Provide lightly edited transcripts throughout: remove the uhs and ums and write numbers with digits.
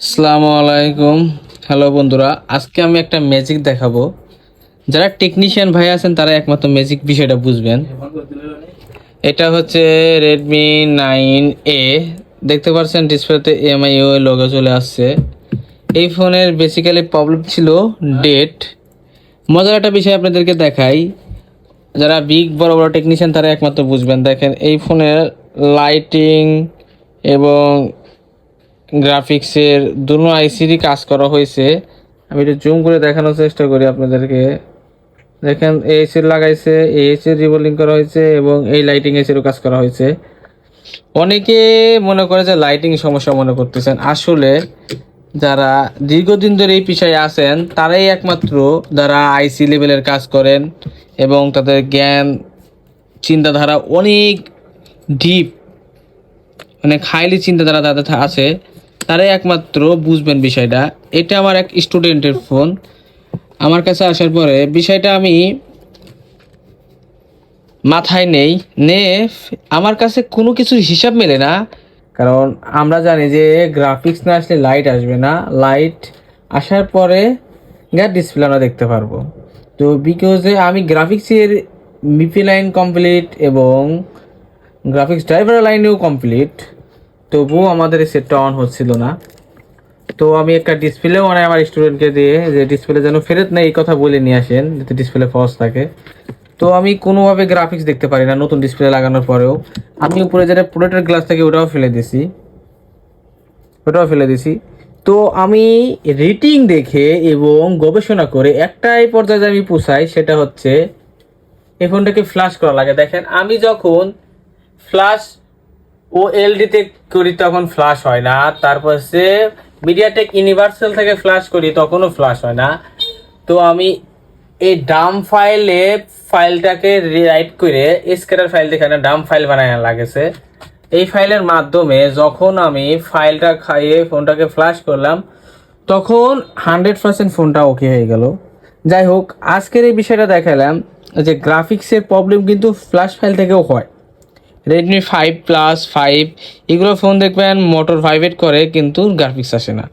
আসসালামু আলাইকুম। হ্যালো বন্ধুরা, আজকে আমি একটা ম্যাজিক দেখাবো। যারা টেকনিশিয়ান ভাই আছেন তারা একমাত্র ম্যাজিক বিষয়টা বুঝবেন। এটা হচ্ছে রেডমি 9A। দেখতে পাচ্ছেন ডিসপ্লেতে এমআইইউ এর লোগো চলে আসছে। এই ফোনের বেসিক্যালি প্রবলেম ছিল ডেট। মজার একটা বিষয় আপনাদেরকে দেখাই, যারা বড় বড় টেকনিশিয়ান তারা একমাত্র বুঝবেন। দেখেন এই ফোনের লাইটিং এবং গ্রাফিক্সের দুনো আইসিরই কাজ করা হয়েছে। আমি একটু জুম করে দেখানোর চেষ্টা করি আপনাদেরকে। দেখেন এই এসির লাগাইছে, এই এসির রিবোলিং করা হয়েছে এবং এই লাইটিং এসিরও কাজ করা হয়েছে। অনেকে মনে করে যে লাইটিং সমস্যা মনে করতেছেন, আসলে যারা দীর্ঘদিন ধরে এই পেশায় আছেন তারাই একমাত্র যারা আইসি লেভেলের কাজ করেন এবং তাদের জ্ঞান চিন্তাধারা অনেক ডিপ, অনেক হাইলি চিন্তাধারা তাদের আছে, তারাই একমাত্র বুঝবেন বিষয়টা। এটা আমার এক স্টুডেন্টের ফোন। আমার কাছে আসার পরে বিষয়টা আমি মাথায় নেই নে আমার কাছে কোনো কিছু হিসাব মেলে না। কারণ আমরা জানি যে গ্রাফিক্স না আসলে লাইট আসবে না, লাইট আসার পরে ডিসপ্লে আমরা দেখতে পারবো। তো বিকজে আমি গ্রাফিক্সের মিপি লাইন কমপ্লিট এবং গ্রাফিক্স ড্রাইভার লাইনেও কমপ্লিট, তবুও আমাদের সেটটা অন হচ্ছিল না। তো আমি একটা ডিসপ্লেও মানে আমার স্টুডেন্টকে দিয়ে যে ডিসপ্লে যেন ফেরত নেই এই কথা বলে নিয়ে আসেন, যাতে ডিসপ্লে ফলস থাকে। তো আমি কোনোভাবে গ্রাফিক্স দেখতে পারি না নতুন ডিসপ্লে লাগানোর পরেও। আমি উপরে যেটা প্রোটেক্টর গ্লাস থাকে ওটাও ফেলে দিছি। তো আমি রেটিং দেখে এবং গবেষণা করে একটাই পর্যায়ে আমি পুষাই, সেটা হচ্ছে এই ফোনটাকে ফ্ল্যাশ করা লাগে। দেখেন আমি যখন ফ্ল্যাশ ও এলডিতে করি তখন ফ্ল্যাশ হয় না, তারপর সে মিডিয়াটেক ইউনিভার্সাল থেকে ফ্ল্যাশ করি তখনও ফ্ল্যাশ হয় না। তো আমি এই ডাম ফাইলটাকে রিরাইট করে স্ক্যানার ফাইল দেখে না ডাম ফাইল বানায় লাগেছে। এই ফাইলের মাধ্যমে যখন আমি ফাইলটা খাইয়ে ফোনটাকে ফ্ল্যাশ করলাম তখন 100% ফোনটা ওকে হয়ে গেল। যাই হোক, আজকের এই বিষয়টা দেখালাম যে গ্রাফিক্সের প্রবলেম কিন্তু ফ্ল্যাশ ফাইল থেকেও হয়। রেডমি 5+5 এগুলো ফোন দেখবেন মোটর ভাইব্রেট করে কিন্তু গ্রাফিক্স আসে না।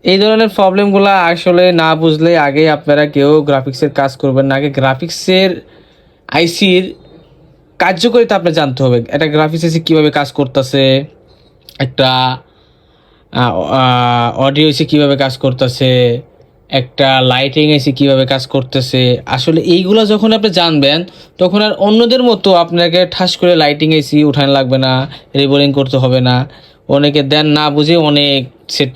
এই ধরনের প্রবলেমগুলো আসলে না বুঝলে আগে আপনারা কেউ গ্রাফিক্সের কাজ করবেন না। আগে গ্রাফিক্সের আইসির কার্যকারিতা আপনার জানতে হবে। একটা গ্রাফিক্স আইসি কীভাবে কাজ করতেছে, একটা অডিও এসি কীভাবে কাজ করতেছে, একটা লাইটিং এসি কীভাবে কাজ করতেছে। আসলে এইগুলো যখন আপনি জানবেন তখন আর অন্যদের মতো আপনাকে ঠাস করে লাইটিং এসি উঠানো লাগবে না, রিবোলিং করতে হবে না। অনেকে দেন না বুঝে অনেক সেট